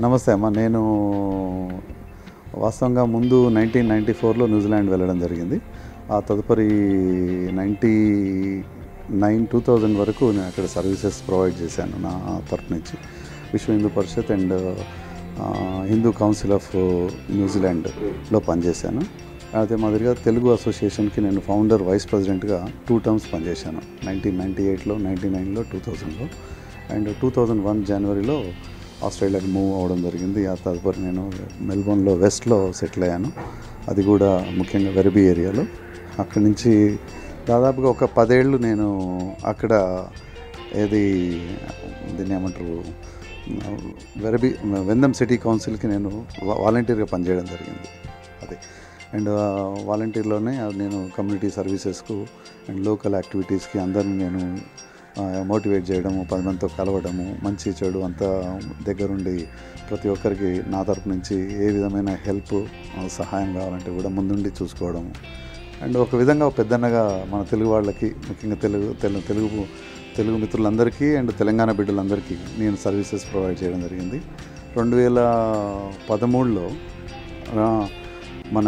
నమస్తే అమ్మ. నేను వాస్తవంగా ముందు 1994లో న్యూజిలాండ్ వెళ్ళడం జరిగింది. ఆ తదుపరి 2000 వరకు నేను అక్కడ సర్వీసెస్ ప్రొవైడ్ చేశాను నా తరఫు నుంచి. విశ్వ Hindu Parishad and Hindu council of న్యూజిలాండ్లో పనిచేశాను. అదే మాదిరిగా తెలుగు అసోసియేషన్కి నేను ఫౌండర్ వైస్ ప్రెసిడెంట్గా 2 టర్మ్స్ పనిచేశాను. 1998లో, 1999లో, 2000లో. అండ్ 2001 జనవరిలో ఆస్ట్రేలియాకి మూవ్ అవ్వడం జరిగింది. ఆ తదుపరి నేను మెల్బోర్న్లో వెస్ట్లో సెటిల్ అయ్యాను. అది కూడా ముఖ్యంగా వెరబీ ఏరియాలో. అక్కడి నుంచి దాదాపుగా ఒక 10 ఏళ్ళు నేను అక్కడ దీన్ని ఏమంటారు, వెరబీ వెందం సిటీ కౌన్సిల్కి నేను వాలంటీర్గా పనిచేయడం జరిగింది. అది అండ్ వాలంటీర్లోనే నేను కమ్యూనిటీ సర్వీసెస్కు అండ్ లోకల్ యాక్టివిటీస్కి అందరినీ నేను మోటివేట్ చేయడము, 10 మందితో కలవడము, మంచి చెడు అంతా దగ్గరుండి ప్రతి ఒక్కరికి నా తరపు నుంచి ఏ విధమైన హెల్ప్ సహాయం కావాలంటే కూడా ముందుండి చూసుకోవడము. అండ్ ఒక విధంగా పెద్దన్నగా మన తెలుగు వాళ్ళకి, ముఖ్యంగా తెలుగు మిత్రులందరికీ అండ్ తెలంగాణ బిడ్డలందరికీ నేను సర్వీసెస్ ప్రొవైడ్ చేయడం జరిగింది. 2013లో మన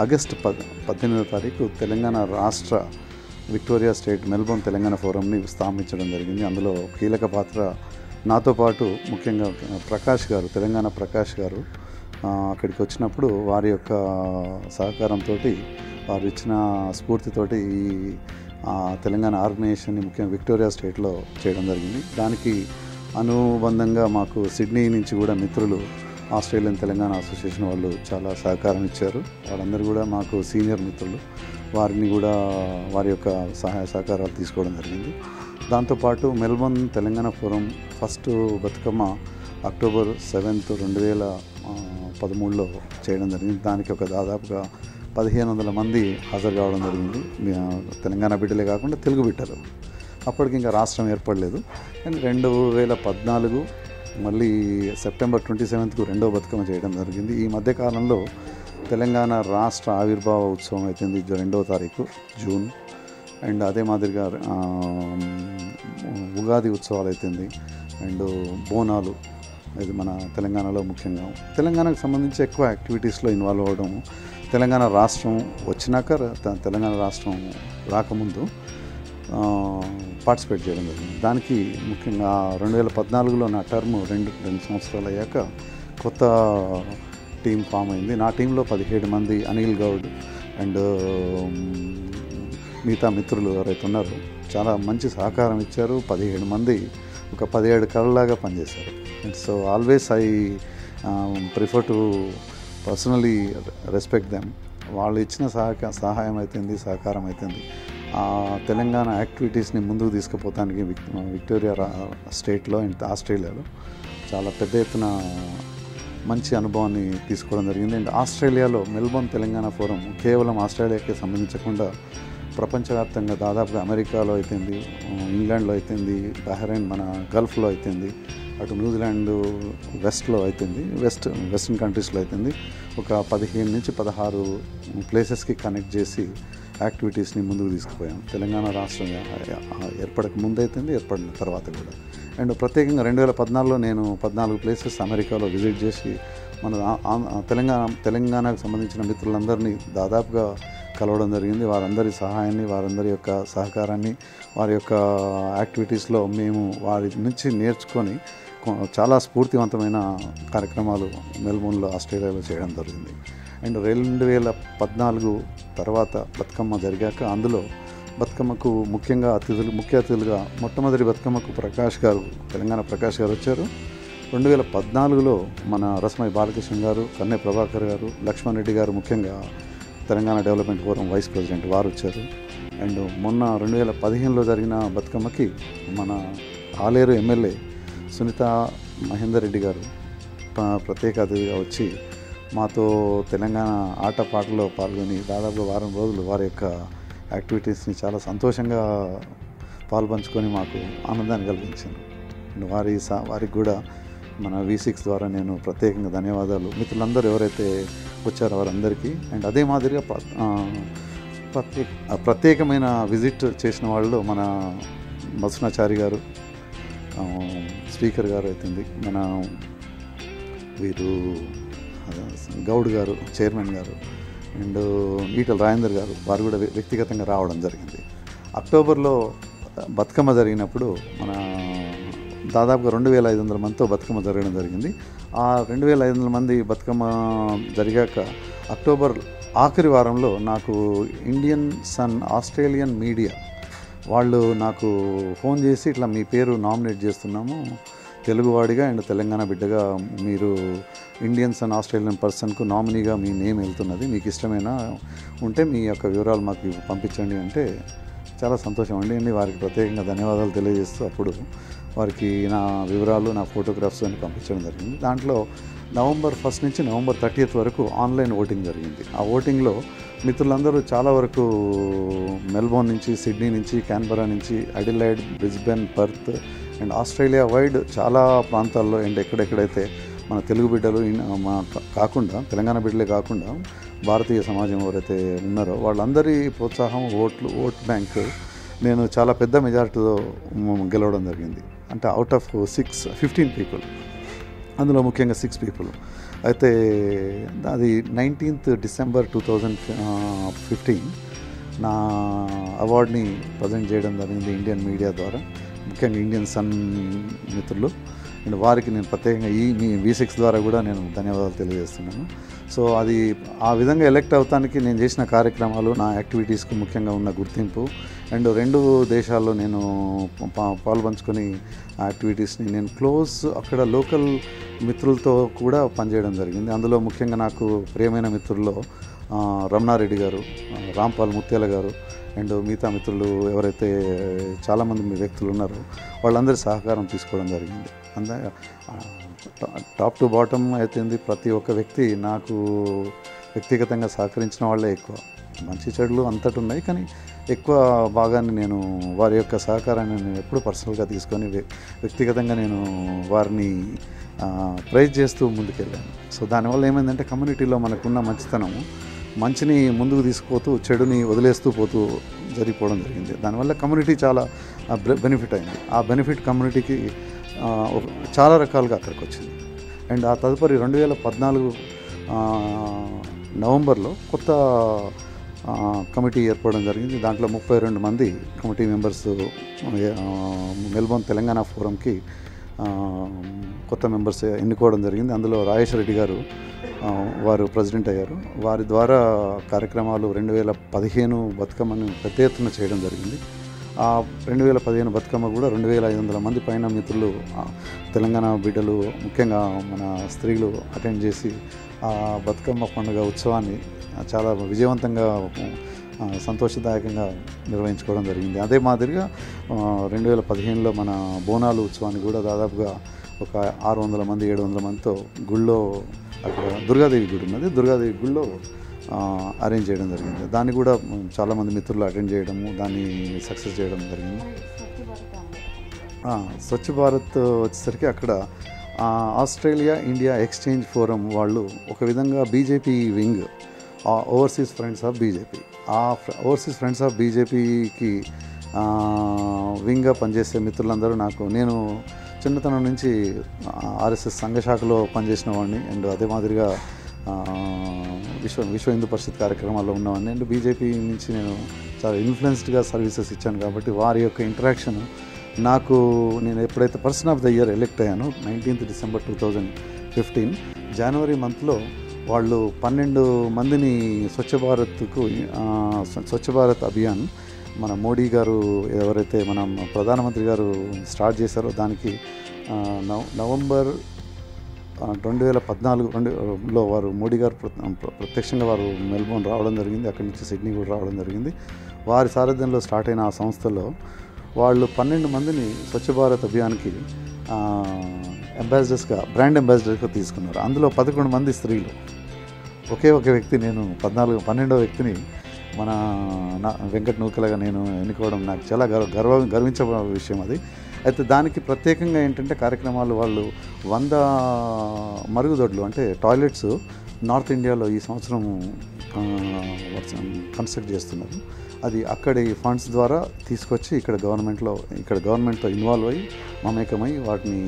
ఆగస్టు 18వ తారీఖు తెలంగాణ రాష్ట్ర విక్టోరియా స్టేట్ మెల్బోర్న్ తెలంగాణ ఫోరంని స్థాపించడం జరిగింది. అందులో కీలక పాత్ర నాతో పాటు ముఖ్యంగా ప్రకాష్ గారు, తెలంగాణ ప్రకాష్ గారు అక్కడికి వచ్చినప్పుడు వారి యొక్క సహకారంతో, వారు ఇచ్చిన స్ఫూర్తితోటి ఈ తెలంగాణ ఆర్గనైజేషన్ని ముఖ్యంగా విక్టోరియా స్టేట్లో చేయడం జరిగింది. దానికి అనుబంధంగా మాకు సిడ్నీ నుంచి కూడా మిత్రులు, ఆస్ట్రేలియన్ తెలంగాణ అసోసియేషన్ వాళ్ళు చాలా సహకారం ఇచ్చారు. వాళ్ళందరూ కూడా మాకు సీనియర్ మిత్రులు. వారిని కూడా వారి యొక్క సహాయ సహకారాలు తీసుకోవడం జరిగింది. దాంతోపాటు Melbourne Telangana forum first Bathukamma October 7th, 2013లో చేయడం జరిగింది. దానికి ఒక దాదాపుగా 1500 మంది హాజరు కావడం జరిగింది. తెలంగాణ బిడ్డలే కాకుండా తెలుగు బిడ్డలు. అప్పటికి ఇంకా రాష్ట్రం ఏర్పడలేదు. కానీ 2014 మళ్ళీ సెప్టెంబర్ 27th రెండవ బతుకమ్మ చేయడం జరిగింది. ఈ మధ్యకాలంలో తెలంగాణ రాష్ట్ర ఆవిర్భావ ఉత్సవం అవుతుంది 2వ తారీఖు జూన్. అండ్ అదే మాదిరిగా ఉగాది ఉత్సవాలు అవుతుంది. అండ్ బోనాలు, ఇది మన తెలంగాణలో ముఖ్యంగా తెలంగాణకు సంబంధించి ఎక్కువ యాక్టివిటీస్లో ఇన్వాల్వ్ అవ్వడం. తెలంగాణ రాష్ట్రం వచ్చినాక, తెలంగాణ రాష్ట్రం రాకముందు పార్టిసిపేట్ చేయడం జరిగింది. దానికి ముఖ్యంగా 2014లో నా టర్మ్ 2 సంవత్సరాలు అయ్యాక కొత్త టీం ఫామ్ అయింది. నా టీంలో 17 మంది, అనిల్ గౌడ్ అండ్ మిగతా మిత్రులు ఎవరైతే ఉన్నారో చాలా మంచి సహకారం ఇచ్చారు. 17 మంది ఒక 17 కళ్ళలాగా పనిచేశారు. And so always I prefer to personally respect them. వాళ్ళు ఇచ్చిన సహాయం అవుతుంది, సహకారం అవుతుంది తెలంగాణ యాక్టివిటీస్ని ముందుకు తీసుకుపోతానికి విక్టోరియా స్టేట్లో అండ్ ఆస్ట్రేలియాలో చాలా పెద్ద ఎత్తున మంచి అనుభవాన్ని తీసుకోవడం జరిగింది. అండ్ ఆస్ట్రేలియాలో మెల్బోర్న్ తెలంగాణ ఫోరం కేవలం ఆస్ట్రేలియాకే సంబంధించకుండా ప్రపంచవ్యాప్తంగా దాదాపుగా అమెరికాలో అయితేంది, ఇంగ్లాండ్లో అయితేంది, బహ్రెయిన్ మన గల్ఫ్లో అయితేంది, అటు న్యూజిలాండ్ వెస్ట్లో అయితేంది, వెస్ట్రన్ కంట్రీస్లో అయితేంది, ఒక 15 నుంచి 16 ప్లేసెస్కి కనెక్ట్ చేసి యాక్టివిటీస్ని ముందుకు తీసుకుపోయాం. తెలంగాణ రాష్ట్రం ఏర్పడక ముందు అయితేంది, ఏర్పడిన తర్వాత కూడా. అండ్ ప్రత్యేకంగా 2014లో నేను 14 ప్లేసెస్ అమెరికాలో విజిట్ చేసి మన తెలంగాణకు సంబంధించిన మిత్రులందరినీ దాదాపుగా కలవడం జరిగింది. వారందరి సహాయాన్ని, వారందరి యొక్క సహకారాన్ని, వారి యొక్క యాక్టివిటీస్లో మేము వారి నుంచి నేర్చుకొని చాలా స్ఫూర్తివంతమైన కార్యక్రమాలు మెల్బోర్న్లో, ఆస్ట్రేలియాలో చేయడం జరిగింది. అండ్ 2014 తర్వాత బతుకమ్మ జరిగాక అందులో బతుకమ్మకు ముఖ్య అతిథులుగా మొట్టమొదటి బతుకమ్మకు ప్రకాష్ గారు, తెలంగాణ ప్రకాష్ గారు వచ్చారు. 2014లో మన రస్మై బాలకృష్ణ గారు, కన్నె ప్రభాకర్ గారు, లక్ష్మణ్ రెడ్డి గారు ముఖ్యంగా Telangana development forum vice president వారు వచ్చారు. అండ్ మొన్న 2015లో జరిగిన బతుకమ్మకి మన ఆలేరు ఎమ్మెల్యే సునీత మహేందర్ రెడ్డి గారు ప్రత్యేక అతిథిగా వచ్చి మాతో తెలంగాణ ఆటపాటలో పాల్గొని దాదాపు వారం రోజులు వారి యొక్క యాక్టివిటీస్ని చాలా సంతోషంగా పాల్పంచుకొని మాకు ఆనందాన్ని కలిగించారు. అండ్ వారికి కూడా మన V6 ద్వారా నేను ప్రత్యేకంగా ధన్యవాదాలు. మిత్రులందరూ ఎవరైతే వచ్చారో వారందరికీ. అండ్ అదే మాదిరిగా ప్రత్యేకమైన విజిట్ చేసిన వాళ్ళు మన మత్స్యనాచారి గారు, స్పీకర్ గారు అవుతుంది, మన వీరు గౌడ్ గారు చైర్మన్ గారు, అండ్ ఈటల రాజేందర్ గారు, వారు కూడా వ్యక్తిగతంగా రావడం జరిగింది. అక్టోబర్లో బతుకమ్మ జరిగినప్పుడు మన దాదాపుగా 2500 మందితో బతుకమ్మ జరగడం జరిగింది. ఆ 2500 మంది బతుకమ్మ జరిగాక అక్టోబర్ ఆఖరి వారంలో నాకు ఇండియన్ సన్ ఆస్ట్రేలియన్ మీడియా వాళ్ళు నాకు ఫోన్ చేసి, ఇట్లా మీ పేరు నామినేట్ చేస్తున్నాము, తెలుగువాడిగా అండ్ తెలంగాణ బిడ్డగా మీరు ఇండియన్స్ అండ్ ఆస్ట్రేలియన్ పర్సన్కు నామినీగా మీ నేమ్ వెళ్తున్నది, మీకు ఇష్టమైనా ఉంటే మీ యొక్క వివరాలు మాకు పంపించండి అంటే చాలా సంతోషం అండి. వారికి ప్రత్యేకంగా ధన్యవాదాలు తెలియజేస్తూ అప్పుడు వారికి నా వివరాలు, నా ఫోటోగ్రాఫ్స్ అని పంపించడం జరిగింది. దాంట్లో నవంబర్ 1 నుంచి నవంబర్ 30 వరకు ఆన్లైన్ ఓటింగ్ జరిగింది. ఆ ఓటింగ్లో మిత్రులందరూ చాలా వరకు మెల్బోర్న్ నుంచి, సిడ్నీ నుంచి, క్యాన్బరా నుంచి, Adelaide, Brisbane, Perth and Australia wide చాలా ప్రాంతాల్లో అండ్ ఎక్కడెక్కడైతే మన తెలుగు బిడ్డలు కాకుండా, తెలంగాణ బిడ్డలే కాకుండా భారతీయ సమాజం ఎవరైతే ఉన్నారో వాళ్ళందరి ప్రోత్సాహం, ఓట్ బ్యాంక్ నేను చాలా పెద్ద మెజారిటీతో గెలవడం జరిగింది. అంటే అవుట్ ఆఫ్ 15 పీపుల్, అందులో ముఖ్యంగా 6 పీపుల్. అయితే అది 19th డిసెంబర్ 2015 నా అవార్డ్ని ప్రజెంట్ చేయడం జరిగింది ఇండియన్ మీడియా ద్వారా, ముఖ్యంగా ఇండియన్ సన్ మిత్రులు. అండ్ వారికి నేను ప్రత్యేకంగా మీ V6 ద్వారా కూడా నేను ధన్యవాదాలు తెలియజేస్తున్నాను. సో అది ఆ విధంగా ఎలక్ట్ అవటానికి నేను చేసిన కార్యక్రమాలు, నా యాక్టివిటీస్కి ముఖ్యంగా ఉన్న గుర్తింపు అండ్ 2 దేశాల్లో నేను పాల్పంచుకొని ఆ యాక్టివిటీస్ని నేను అక్కడ లోకల్ మిత్రులతో కూడా పనిచేయడం జరిగింది. అందులో ముఖ్యంగా నాకు ప్రియమైన మిత్రుల్లో రమణారెడ్డి గారు, రాంపాల్ ముత్యాల గారు అండ్ మిగతా మిత్రులు ఎవరైతే చాలామంది వ్యక్తులు ఉన్నారో వాళ్ళందరి సహకారం తీసుకోవడం జరిగింది. టాప్ టు బాటమ్ అయితేంది ప్రతి ఒక్క వ్యక్తి నాకు వ్యక్తిగతంగా సహకరించిన వాళ్ళే ఎక్కువ. మంచి చెడులు అంతటి ఉన్నాయి, కానీ ఎక్కువ భాగాన్ని నేను వారి యొక్క సహకారాన్ని నేను ఎప్పుడు పర్సనల్గా తీసుకొని వ్యక్తిగతంగా నేను వారిని ప్రైజ్ చేస్తూ ముందుకెళ్ళాను. సో దానివల్ల ఏమైందంటే కమ్యూనిటీలో మనకున్న మంచితనము, మంచిని ముందుకు తీసుకుపోతూ చెడుని వదిలేస్తూ పోతూ జరిగిపోవడం జరిగింది. దానివల్ల కమ్యూనిటీ చాలా బెనిఫిట్ అయింది. ఆ బెనిఫిట్ కమ్యూనిటీకి చాలా రకాలుగా అక్కడికి వచ్చింది. అండ్ ఆ తదుపరి 2014 నవంబర్లో కొత్త కమిటీ ఏర్పడడం జరిగింది. దాంట్లో 32 మంది కమిటీ మెంబర్స్ మెల్బోర్న్ తెలంగాణ ఫోరంకి కొత్త మెంబర్స్ ఎన్నుకోవడం జరిగింది. అందులో రాజేష్ రెడ్డి గారు వారు ప్రెసిడెంట్ అయ్యారు. వారి ద్వారా కార్యక్రమాలు 2015 బతుకమ్మను పెద్ద ఎత్తున చేయడం జరిగింది. ఆ 2015 బతుకమ్మ కూడా 2500 మంది పైన మిత్రులు, తెలంగాణ బిడ్డలు, ముఖ్యంగా మన స్త్రీలు అటెండ్ చేసి ఆ బతుకమ్మ పండుగ ఉత్సవాన్ని చాలా విజయవంతంగా, సంతోషదాయకంగా నిర్వహించుకోవడం జరిగింది. అదే మాదిరిగా 2015లో మన బోనాలు ఉత్సవాన్ని కూడా దాదాపుగా ఒక 600 మంది 700 మందితో గుళ్ళో, అక్కడ దుర్గాదేవి గుడి ఉన్నది, దుర్గాదేవి గుళ్ళో అరేంజ్ చేయడం జరిగింది. దాన్ని కూడా చాలామంది మిత్రులు అటెండ్ చేయడము, దాన్ని సక్సెస్ చేయడం జరిగింది. స్వచ్ఛ భారత్ వచ్చేసరికి అక్కడ ఆస్ట్రేలియా ఇండియా ఎక్స్చేంజ్ ఫోరం వాళ్ళు ఒక విధంగా BJP wing, overseas friends of BJP, ఆ ఓవర్సీస్ ఫ్రెండ్స్ ఆఫ్ బీజేపీకి వింగ్గా పనిచేసే మిత్రులందరూ నేను చిన్నతనం నుంచి ఆర్ఎస్ఎస్ సంఘశాఖలో పనిచేసిన వాడిని. అండ్ అదే మాదిరిగా విశ్వ హిందూ పరిషత్ కార్యక్రమాల్లో ఉన్నవాడిని. అండ్ బీజేపీ నుంచి నేను చాలా ఇన్ఫ్లుయెన్స్డ్గా సర్వీసెస్ ఇచ్చాను కాబట్టి వారి యొక్క ఇంటరాక్షన్ నేను ఎప్పుడైతే person of the year elect అయ్యానో 19th డిసెంబర్ 2015 జనవరి మంత్లో వాళ్ళు 12 మందిని స్వచ్ఛ భారత్ అభియాన్ మన మోడీ గారు ఎవరైతే మన ప్రధానమంత్రి గారు స్టార్ట్ చేశారో దానికి నవంబర్ 2014లో వారు మోడీ గారు ప్రత్యక్షంగా వారు మెల్బోర్న్ రావడం జరిగింది. అక్కడి నుంచి సిడ్నీ కూడా రావడం జరిగింది. వారి సారథ్యంలో స్టార్ట్ అయిన ఆ సంస్థలో వాళ్ళు 12 మందిని స్వచ్ఛ భారత్ అభియాన్కి బ్రాండ్ అంబాసిడర్స్గా తీసుకున్నారు. అందులో 11 మంది స్త్రీలు. ఒకే ఒక వ్యక్తి, నేను 12వ వ్యక్తిని మన వెంకట్ నూకలగా నేను ఎన్నుకోవడం నాకు చాలా గర్వించబడిన విషయం అది. అయితే దానికి ప్రత్యేకంగా ఏంటంటే కార్యక్రమాలు వాళ్ళు 100 మరుగుదొడ్లు అంటే టాయిలెట్స్ నార్త్ ఇండియాలో ఈ సంవత్సరం కన్స్ట్రక్ట్ చేస్తున్నారు. అది అక్కడి ఫండ్స్ ద్వారా తీసుకొచ్చి ఇక్కడ గవర్నమెంట్తో ఇన్వాల్వ్ అయ్యి మమేకమై వాటిని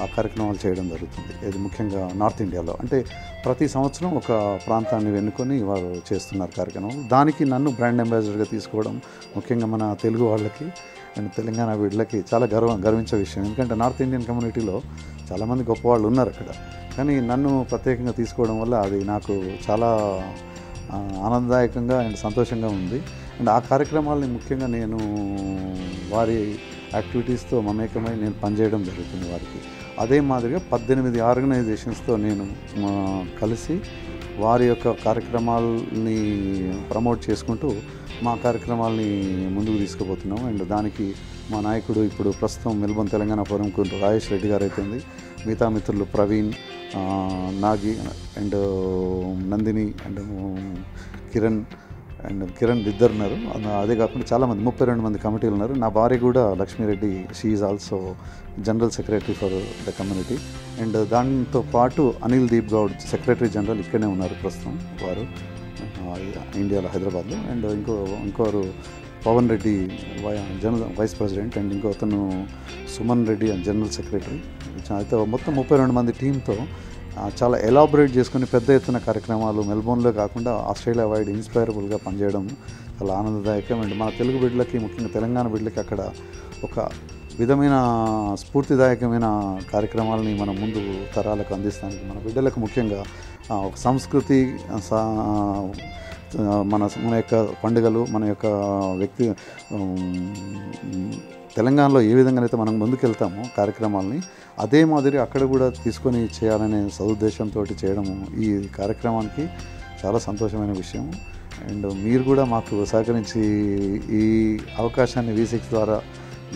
ఆ కార్యక్రమాలు చేయడం జరుగుతుంది. ఇది ముఖ్యంగా నార్త్ ఇండియాలో. అంటే ప్రతి సంవత్సరం ఒక ప్రాంతాన్ని ఎన్నుకొని వారు చేస్తున్నారు కార్యక్రమం. దానికి నన్ను బ్రాండ్ అంబాసిడర్గా తీసుకోవడం ముఖ్యంగా మన తెలుగు వాళ్ళకి అండ్ తెలంగాణ వీళ్ళకి చాలా గర్వించే విషయం. ఎందుకంటే నార్త్ ఇండియన్ కమ్యూనిటీలో చాలామంది గొప్పవాళ్ళు ఉన్నారు అక్కడ. కానీ నన్ను ప్రత్యేకంగా తీసుకోవడం వల్ల అది నాకు చాలా ఆనందదాయకంగా అండ్ సంతోషంగా ఉంది. అండ్ ఆ కార్యక్రమాలని ముఖ్యంగా నేను వారి యాక్టివిటీస్తో మమేకమై నేను పనిచేయడం జరుగుతుంది వారికి. అదే మాదిరిగా 18 ఆర్గనైజేషన్స్తో నేను కలిసి వారి యొక్క కార్యక్రమాలని ప్రమోట్ చేసుకుంటూ మా కార్యక్రమాలని ముందుకు తీసుకుపోతున్నాం. అండ్ దానికి మా నాయకుడు ఇప్పుడు ప్రస్తుతం మెల్బోర్న్ తెలంగాణ ఫోరంకు రాజేష్ రెడ్డి గారు అయితుంది. మిగతా మిత్రులు ప్రవీణ్, నాగి అండ్ నందిని అండ్ కిరణ్ ఇద్దరు ఉన్నారు. అదే కాకుండా చాలామంది 32 మంది కమిటీలు ఉన్నారు. నా భార్య కూడా Lakshmi Reddy, she is also general secretary for the community. And దాంతో పాటు అనిల్ దీప్ గౌడ్ సెక్రటరీ జనరల్ ఇక్కడనే ఉన్నారు ప్రస్తుతం వారు ఇండియాలో హైదరాబాద్లో. అండ్ ఇంకోరు Pavan Reddy vice president and ఇంకో అతను సుమన్ రెడ్డి జనరల్ సెక్రటరీ. అయితే మొత్తం 32 మంది టీంతో చాలా ఎలాబొరేట్ చేసుకుని పెద్ద ఎత్తున కార్యక్రమాలు మెల్బోర్న్లో కాకుండా ఆస్ట్రేలియా వైడ్ ఇన్స్పైరబుల్గా పనిచేయడం చాలా ఆనందదాయకం. అండ్ మన తెలుగు బిడ్డలకి ముఖ్యంగా తెలంగాణ బిడ్డలకి అక్కడ ఒక విధమైన స్ఫూర్తిదాయకమైన కార్యక్రమాలని మనం ముందు తరాలకు అందిస్తానికి మన బిడ్డలకు ముఖ్యంగా ఒక సంస్కృతి మన యొక్క పండుగలు మన యొక్క వ్యక్తి తెలంగాణలో ఏ విధంగానైతే మనం ముందుకెళ్తామో కార్యక్రమాలని అదే మాదిరి అక్కడ కూడా తీసుకొని చేయాలనే సదుద్దేశంతో చేయడము ఈ కార్యక్రమానికి చాలా సంతోషమైన విషయం. అండ్ మీరు కూడా మాకు సహకరించి ఈ అవకాశాన్ని V6 ద్వారా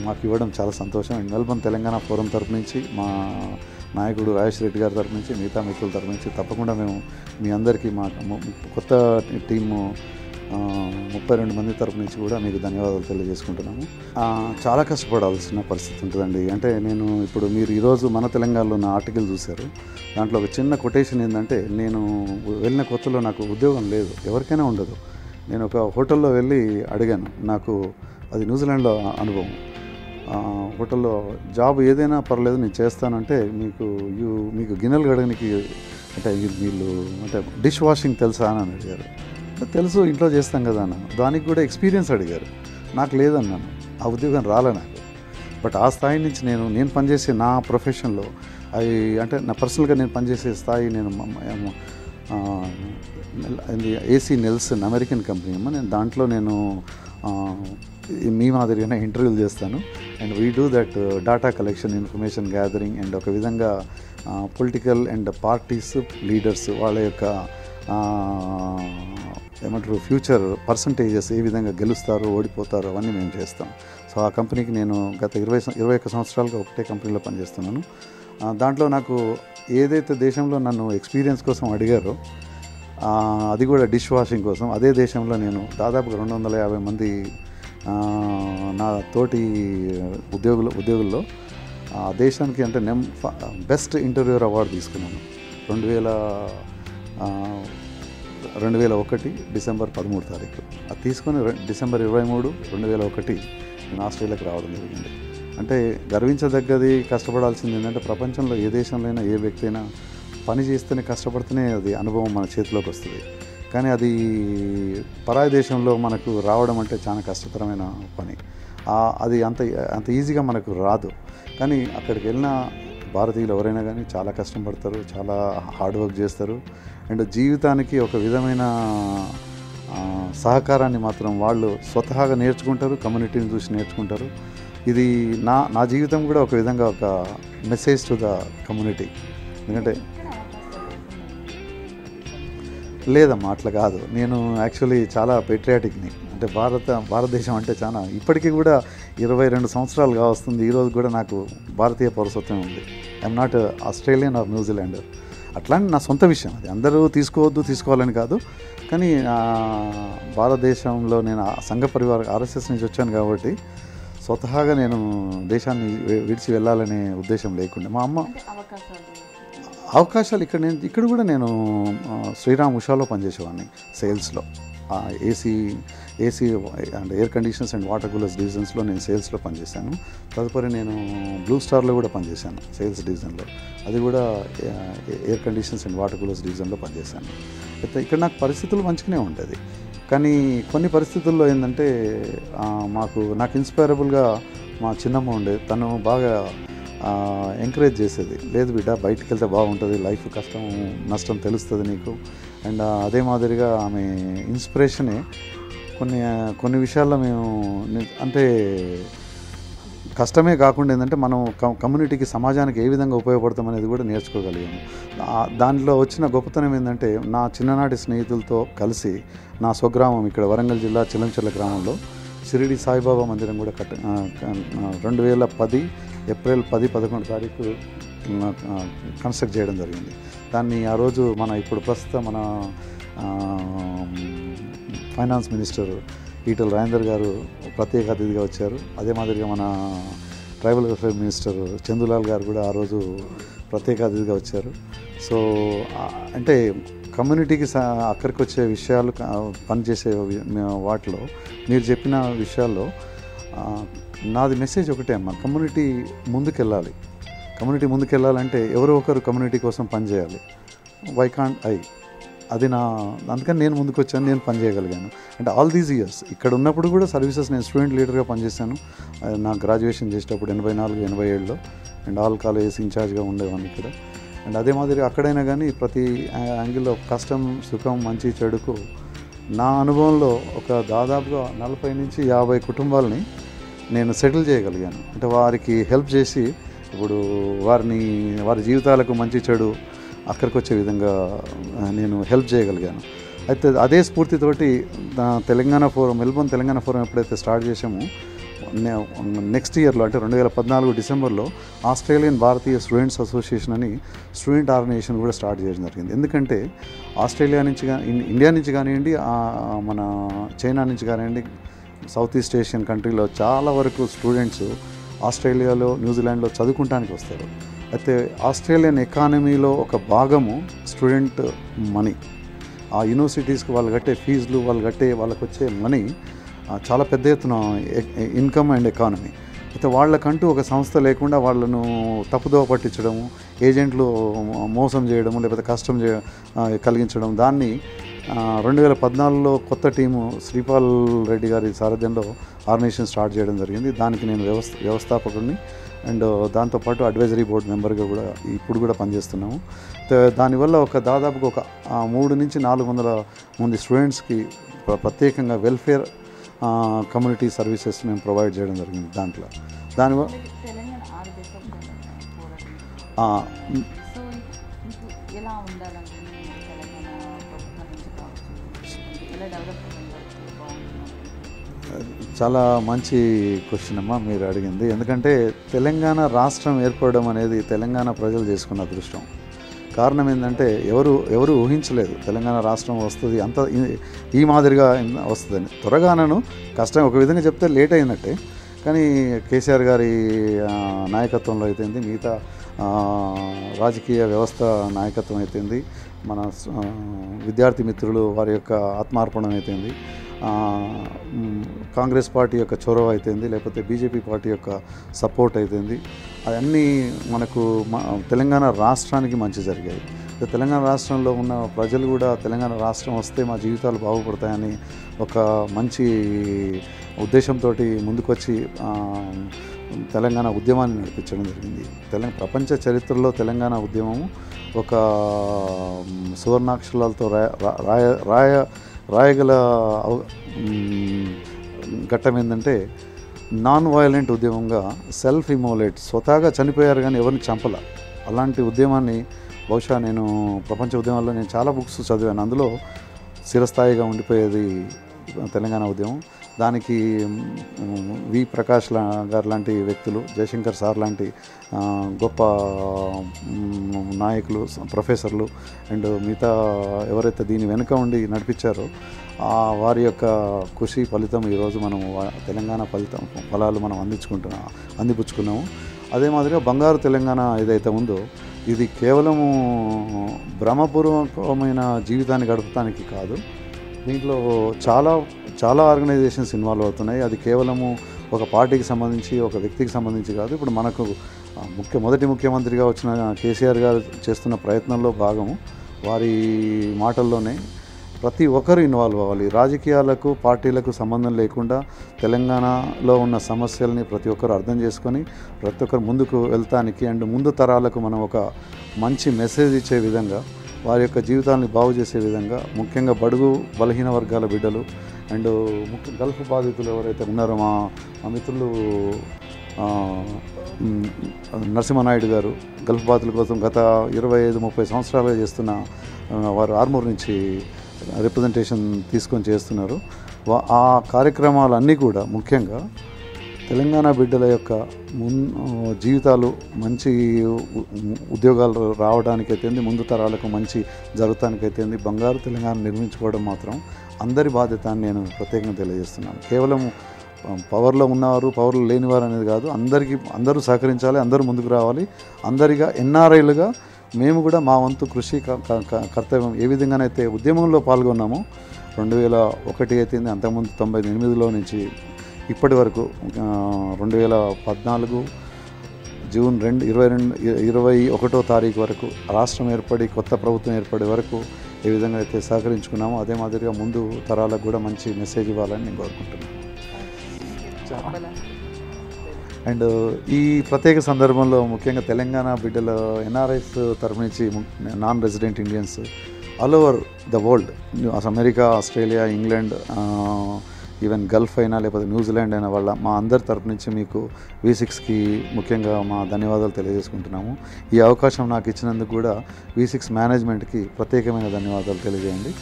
మాకు ఇవ్వడం చాలా సంతోషం. అండ్ మెల్బోర్న్ తెలంగాణ ఫోరం తరపు నుంచి మా నాయకుడు రాజేష్ రెడ్డి గారి తరపు నుంచి మిగతా మిత్రుల తరపు నుంచి తప్పకుండా మేము మీ అందరికీ మా కొత్త టీము 32 మంది తరపు నుంచి కూడా మీకు ధన్యవాదాలు తెలియజేసుకుంటున్నాము. చాలా కష్టపడాల్సిన పరిస్థితి ఉంటుందండి. అంటే నేను ఇప్పుడు మీరు ఈరోజు మన తెలంగాణలో నా ఆర్టికల్ చూశారు. దాంట్లో ఒక చిన్న కొటేషన్ ఏంటంటే, నేను వెళ్ళిన కొత్తలో నాకు ఉద్యోగం లేదు, ఎవరికైనా ఉండదు. నేను ఒక హోటల్లో వెళ్ళి అడిగాను, నాకు అది న్యూజిలాండ్లో అనుభవం. హోటల్లో జాబ్ ఏదైనా పర్లేదు నేను చేస్తానంటే మీకు గిన్నెలు కడగనికి అంటే వీళ్ళు అంటే డిష్ వాషింగ్ తెలుసా అని అడిగారు. తెలుసు, ఇంట్లో చేస్తాం కదా అన్నాను. దానికి కూడా ఎక్స్పీరియన్స్ అడిగారు, నాకు లేదన్నాను. ఆ ఉద్యోగం రాలే నాకు. బట్ ఆ స్థాయి నుంచి నేను పనిచేసే నా ప్రొఫెషన్లో అంటే నా పర్సనల్గా నేను పనిచేసే స్థాయి నేను AC నెల్సన్ అమెరికన్ కంపెనీ అమ్మ. నేను దాంట్లో నేను మీ మాదిరిగానే ఇంటర్వ్యూలు చేస్తాను. And we do that data collection, information gathering and ఒక విధంగా పొలిటికల్ అండ్ పార్టీస్ లీడర్స్ వాళ్ళ యొక్క ఏమంటారు ఫ్యూచర్ పర్సంటేజెస్ ఏ విధంగా గెలుస్తారో ఓడిపోతారో అవన్నీ మేము చేస్తాం. సో ఆ కంపెనీకి నేను గత 21 సంవత్సరాలుగా ఒకటే కంపెనీలో పనిచేస్తున్నాను. దాంట్లో నాకు ఏదైతే దేశంలో నన్ను ఎక్స్పీరియన్స్ కోసం అడిగారో అది కూడా డిష్ వాషింగ్ కోసం, అదే దేశంలో నేను దాదాపుగా 250 మంది నా తోటి ఉద్యోగుల్లో దేశానికి అంటే బెస్ట్ ఇంటర్వ్యూర్ అవార్డు తీసుకున్నాను 2001 డిసెంబర్ 13 అది తీసుకొని డిసెంబర్ 23, 2001 నేను ఆస్ట్రేలియాకి రావడం జరిగింది. అంటే గర్వించదగ్గది, కష్టపడాల్సింది ఏంటంటే ప్రపంచంలో ఏ దేశంలో అయినా ఏ వ్యక్తి అయినా పని చేస్తేనే కష్టపడితేనే అది అనుభవం మన చేతిలోకి వస్తుంది. కానీ అది పరాయి దేశంలో మనకు రావడం అంటే చాలా కష్టతరమైన పని. అది అంత ఈజీగా మనకు రాదు. కానీ అక్కడికి వెళ్ళిన భారతీయులు ఎవరైనా కానీ చాలా కష్టపడతారు, చాలా హార్డ్ వర్క్ చేస్తారు. అండ్ జీవితానికి ఒక విధమైన సహకారాన్ని మాత్రం వాళ్ళు స్వతహాగా నేర్చుకుంటారు, కమ్యూనిటీని చూసి నేర్చుకుంటారు. ఇది నా జీవితం కూడా ఒక విధంగా ఒక మెసేజ్ టు ద కమ్యూనిటీ. ఎందుకంటే లేదమ్మా అట్లా కాదు, నేను యాక్చువల్లీ చాలా పెట్రియాటిక్ని. అంటే భారతదేశం అంటే చాలా ఇప్పటికీ కూడా 22 సంవత్సరాలు కావస్తుంది. ఈరోజు కూడా నాకు భారతీయ పౌరసత్వం ఉంది. ఐఎమ్ నాట్ ఆస్ట్రేలియన్ ఆర్ న్యూజిలాండర్. అట్లాంటి నా సొంత విషయం, అది అందరూ తీసుకోవాలని కాదు. కానీ భారతదేశంలో నేను సంఘ పరివార RSS నుంచి వచ్చాను కాబట్టి స్వతహాగా నేను దేశాన్ని విడిచి వెళ్ళాలనే ఉద్దేశం లేకుండా మా అమ్మ అవకాశాలు ఇక్కడ కూడా నేను శ్రీరామ్ ఉషాలో పనిచేసేవాడిని సేల్స్లో. AC AC and air conditions and water coolers డివిజన్స్లో నేను సేల్స్లో పనిచేశాను. తదుపరి నేను బ్లూ స్టార్లో కూడా పనిచేశాను సేల్స్ డివిజన్లో. అది కూడా air conditions and water coolers డివిజన్లో పనిచేశాను. అయితే ఇక్కడ నాకు పరిస్థితులు మంచిగానే ఉండేది. కానీ కొన్ని పరిస్థితుల్లో ఏంటంటే నాకు ఇన్స్పైరబుల్గా మా చిన్నమ్మ ఉండేది. తను బాగా ఎంకరేజ్ చేసేది, లేదు బిడ్డ బయటికి వెళ్తే బాగుంటుంది, లైఫ్ కష్టం నష్టం తెలుస్తుంది నీకు. అండ్ అదే మాదిరిగా ఆమె ఇన్స్పిరేషనే కొన్ని విషయాల్లో మేము అంటే కష్టమే కాకుండా ఏంటంటే మనం కమ్యూనిటీకి సమాజానికి ఏ విధంగా ఉపయోగపడతాం అనేది కూడా నేర్చుకోగలిగాము. దానిలో వచ్చిన గొప్పతనం ఏంటంటే నా చిన్ననాటి స్నేహితులతో కలిసి నా స్వగ్రామం ఇక్కడ వరంగల్ జిల్లా చిలంచెర్ల గ్రామంలో షిరిడి సాయిబాబా మందిరం కూడా 2010 ఏప్రిల్ 10-11 తారీఖు కన్స్ట్రక్ట్ చేయడం జరిగింది. దాన్ని ఆ రోజు ఇప్పుడు ప్రస్తుతం మన ఫైనాన్స్ మినిస్టర్ ఈటల రాజేందర్ గారు ప్రత్యేక అతిథిగా వచ్చారు. అదే మాదిరిగా మన ట్రైబల్ వెల్ఫేర్ మినిస్టర్ చందులాల్ గారు కూడా ఆ రోజు ప్రత్యేక అతిథిగా వచ్చారు. సో అంటే కమ్యూనిటీకి అక్కడికి వచ్చే విషయాలు పనిచేసే వాటిలో మీరు చెప్పిన విషయాల్లో నాది మెసేజ్ ఒకటే అమ్మ, కమ్యూనిటీ ముందుకెళ్ళాలంటే ఎవరో ఒకరు కమ్యూనిటీ కోసం పనిచేయాలి. వై కాంట్ అది అందుకని నేను ముందుకు వచ్చాను, నేను పని చేయగలిగాను. అంటే ఆల్ దీస్ ఇయర్స్ ఇక్కడ ఉన్నప్పుడు కూడా సర్వీసెస్ నేను స్టూడెంట్ లీడర్గా పనిచేశాను. నా గ్రాడ్యుయేషన్ చేసేటప్పుడు 84-87లో అండ్ ఆల్ కాలేజెస్ ఇన్ఛార్జ్గా ఉండేవాడిని ఇక్కడ. అండ్ అదే మాదిరి అక్కడైనా కానీ ప్రతి యాంగిల్లో కష్టం సుఖం మంచి చెడుకు నా అనుభవంలో ఒక దాదాపుగా 40-50 కుటుంబాలని నేను సెటిల్ చేయగలిగాను. అంటే వారికి హెల్ప్ చేసి ఇప్పుడు వారి జీవితాలకు మంచి చెడు అక్కడికి వచ్చే విధంగా నేను హెల్ప్ చేయగలిగాను. అయితే అదే స్ఫూర్తితోటి Telangana forum Melbourne Telangana forum ఎప్పుడైతే స్టార్ట్ చేసామో నెక్స్ట్ ఇయర్లో అంటే 2014 డిసెంబర్లో ఆస్ట్రేలియన్ భారతీయ స్టూడెంట్స్ అసోసియేషన్ అని స్టూడెంట్ ఆర్గనైజేషన్ కూడా స్టార్ట్ చేయడం జరిగింది. ఎందుకంటే ఆస్ట్రేలియా నుంచి ఇండియా నుంచి కానివ్వండి, మన చైనా నుంచి కానివ్వండి, సౌత్ ఈస్ట్ ఏషియన్ కంట్రీలో చాలా వరకు స్టూడెంట్స్ ఆస్ట్రేలియాలో న్యూజిలాండ్లో చదువుకుంటానికి వస్తారు. అయితే ఆస్ట్రేలియన్ ఎకానమీలో ఒక భాగము స్టూడెంట్ మనీ. ఆ యూనివర్సిటీస్కి వాళ్ళు కట్టే ఫీజులు, వాళ్ళకు వచ్చే మనీ చాలా పెద్ద ఎత్తున ఇన్కమ్ అండ్ ఎకానమీ. అయితే వాళ్ళకంటూ ఒక సంస్థ లేకుండా వాళ్ళను తప్పుదోవ పట్టించడము, ఏజెంట్లు మోసం చేయడము, లేకపోతే కష్టం కలిగించడం, దాన్ని 2014లో కొత్త టీము శ్రీపాల్ రెడ్డి గారి సారథ్యంలో ఆర్గనైజేషన్ స్టార్ట్ చేయడం జరిగింది. దానికి నేను వ్యవస్థాపకుడిని అండ్ దాంతోపాటు అడ్వైజరీ బోర్డు మెంబర్గా కూడా ఇప్పుడు కూడా పనిచేస్తున్నాము. దానివల్ల దాదాపుగా ఒక 300-400 మంది స్టూడెంట్స్కి ప్రత్యేకంగా వెల్ఫేర్ కమ్యూనిటీ సర్వీసెస్ మేము ప్రొవైడ్ చేయడం జరిగింది. దానివల్ల చాలా మంచి క్వశ్చన్ అమ్మా మీరు అడిగింది. ఎందుకంటే తెలంగాణ రాష్ట్రం ఏర్పడడం అనేది తెలంగాణ ప్రజలు చేసుకున్న అదృష్టం. కారణం ఏంటంటే ఎవరు ఊహించలేదు తెలంగాణ రాష్ట్రం వస్తుంది, అంత ఈ మాదిరిగా వస్తుందని. త్వరగానను కష్టం ఒక విధంగా చెప్తే లేట్ అయినట్టే, కానీ కేసీఆర్ గారి నాయకత్వంలో అయితేంది, మిగతా రాజకీయ వ్యవస్థ నాయకత్వం అయితేంది, మన విద్యార్థి మిత్రులు వారి యొక్క ఆత్మార్పణం అయితేంది, కాంగ్రెస్ పార్టీ యొక్క చొరవ అయితేంది, లేకపోతే బీజేపీ పార్టీ యొక్క సపోర్ట్ అయితేంది, అవన్నీ మనకు తెలంగాణ రాష్ట్రానికి మంచి జరిగాయి. తెలంగాణ రాష్ట్రంలో ఉన్న ప్రజలు కూడా తెలంగాణ రాష్ట్రం వస్తే మా జీవితాలు బాగుపడతాయని ఒక మంచి ఉద్దేశంతో ముందుకొచ్చి తెలంగాణ ఉద్యమాన్ని నడిపించడం జరిగింది. ప్రపంచ చరిత్రలో తెలంగాణ ఉద్యమము ఒక సువర్ణాక్షరాలతో రాయగల ఘట్టం ఏంటంటే నాన్ వయలెంట్ ఉద్యమంగా సెల్ఫ్ ఇమోలేట్, స్వతహాగా చనిపోయారు కానీ ఎవరిని చంపల. అలాంటి ఉద్యమాన్ని బహుశా నేను ప్రపంచ ఉద్యమాల్లో నేను చాలా బుక్స్ చదివాను. అందులో చిరస్థాయిగా ఉండిపోయేది తెలంగాణ ఉద్యమం. దానికి వి ప్రకాష్ గారు లాంటి వ్యక్తులు, జయశంకర్ సార్ లాంటి గొప్ప నాయకులు, ప్రొఫెసర్లు అండ్ మిగతా ఎవరైతే దీని వెనుక ఉండి నడిపించారో వారి యొక్క కృషి ఫలితం ఈరోజు మనం తెలంగాణ ఫలాలు మనం అందిపుచ్చుకున్నాము. అదే మాదిరిగా బంగారు తెలంగాణ ఏదైతే ఉందో ఇది కేవలము భ్రమపూర్వకమైన జీవితాన్ని గడపడానికి కాదు, దీంట్లో చాలా చాలా ఆర్గనైజేషన్స్ ఇన్వాల్వ్ అవుతున్నాయి. అది కేవలము ఒక పార్టీకి సంబంధించి ఒక వ్యక్తికి సంబంధించి కాదు. ఇప్పుడు మనకు మొదటి ముఖ్యమంత్రిగా వచ్చిన కేసీఆర్ గారు చేస్తున్న ప్రయత్నంలో భాగము. వారి మాటల్లోనే ప్రతి ఒక్కరు ఇన్వాల్వ్ అవ్వాలి. రాజకీయాలకు పార్టీలకు సంబంధం లేకుండా తెలంగాణలో ఉన్న సమస్యల్ని ప్రతి ఒక్కరు అర్థం చేసుకొని ప్రతి ఒక్కరు ముందుకు వెళ్తానికి అండ్ ముందు తరాలకు మనం ఒక మంచి మెసేజ్ ఇచ్చే విధంగా వారి యొక్క జీవితాన్ని బాగు చేసే విధంగా ముఖ్యంగా బడుగు బలహీన వర్గాల బిడ్డలు అండ్ గల్ఫ్ బాధితులు ఎవరైతే ఉన్నారో మా మిత్రులు నరసింహనాయుడు గారు గల్ఫ్ బాధితుల కోసం గత 25-30 సంవత్సరాలుగా చేస్తున్న వారు ఆర్మూర్ నుంచి రిప్రజెంటేషన్ తీసుకొని చేస్తున్నారు. ఆ కార్యక్రమాలన్నీ కూడా ముఖ్యంగా తెలంగాణ బిడ్డల యొక్క జీవితాలు మంచి ఉద్యోగాలు రావడానికైతేంది, ముందు తరాలకు మంచి జరగటానికైతేంది బంగారు తెలంగాణ నిర్మించుకోవడం మాత్రం అందరి బాధ్యత అని నేను ప్రత్యేకంగా తెలియజేస్తున్నాను. కేవలం పవర్లో ఉన్నవారు పవర్లో లేనివారు అనేది కాదు, అందరూ సహకరించాలి, అందరూ ముందుకు రావాలి. అందరిగా ఎన్ఆర్ఐలుగా మేము కూడా మా వంతు కృషి కర్తవ్యం ఏ విధంగానైతే ఉద్యమంలో పాల్గొన్నామో 2001 అయితేంది, అంతకుముందు 98లో నుంచి ఇప్పటి వరకు 2014 జూన్ 21వ తారీఖు వరకు రాష్ట్రం ఏర్పడి కొత్త ప్రభుత్వం ఏర్పడే వరకు ఏ విధంగా అయితే సహకరించుకున్నామో అదే మాదిరిగా ముందు తరాలకు కూడా మంచి మెసేజ్ ఇవ్వాలని నేను కోరుకుంటున్నాను. అండ్ ఈ ప్రత్యేక సందర్భంలో ముఖ్యంగా తెలంగాణ బిడ్డల ఎన్ఆర్ఐస్ తరఫు నుంచి non resident Indians all over the world, America, Australia, England, even Gulf అయినా లేకపోతే న్యూజిలాండ్ అయినా వాళ్ళ మా అందరి తరపు నుంచి మీకు V6కి ముఖ్యంగా మా ధన్యవాదాలు తెలియజేసుకుంటున్నాము. ఈ అవకాశం నాకు ఇచ్చినందుకు కూడా V6 మేనేజ్మెంట్కి ప్రత్యేకమైన ధన్యవాదాలు తెలియజేయండి.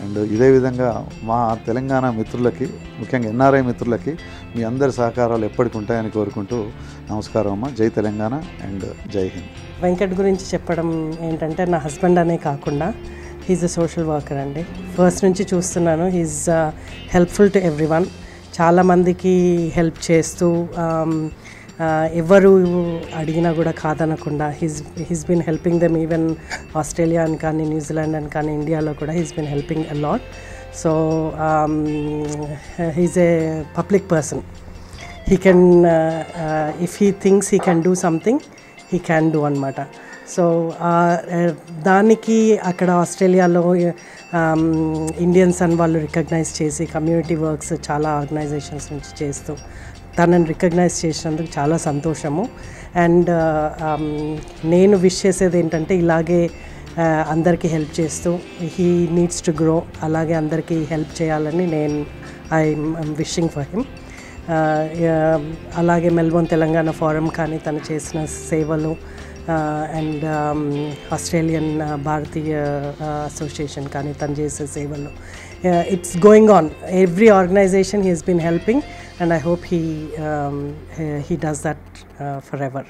అండ్ ఇదే విధంగా మా తెలంగాణ మిత్రులకి ముఖ్యంగా ఎన్ఆర్ఐ మిత్రులకి మీ అందరి సహకారాలు ఎప్పటికి ఉంటాయని కోరుకుంటూ నమస్కారం అమ్మ. జై తెలంగాణ అండ్ జై హింద్. వెంకట్ గురించి చెప్పడం ఏంటంటే నా హస్బెండ్ అనే కాకుండా హీజ్ అ సోషల్ వర్కర్ అండి. ఫస్ట్ నుంచి చూస్తున్నాను. He's helpful to everyone. చాలామందికి హెల్ప్ చేస్తూ ఎవరు అడిగినా కూడా కాదనకుండా he's been helping them. Even Australia అని కానీ న్యూజిలాండ్ అని కానీ ఇండియాలో కూడా he's been helping a lot. So he's a public person. He can if he thinks he can do something he can do అనమాట. సో దానికి అక్కడ ఆస్ట్రేలియాలో ఇండియన్స్ అని వాళ్ళు రికగ్నైజ్ చేసి కమ్యూనిటీ వర్క్స్ చాలా ఆర్గనైజేషన్స్ నుంచి చేస్తూ తనని రికగ్నైజ్ చేసినందుకు చాలా సంతోషము. అండ్ నేను విష్ చేసేది ఏంటంటే ఇలాగే అందరికీ హెల్ప్ చేస్తూ హీ నీడ్స్ టు గ్రో, అలాగే అందరికీ హెల్ప్ చేయాలని నేను ఐఎమ్ విషింగ్ ఫర్ హిమ్. అలాగే మెల్బోర్న్ తెలంగాణ ఫోరం కానీ తను చేసిన సేవలు అండ్ ఆస్ట్రేలియన్ భారతీయ అసోసియేషన్ కానీ తను చేసే సేవలు, it's going on. Every organization he has been helping, and I hope he does that forever.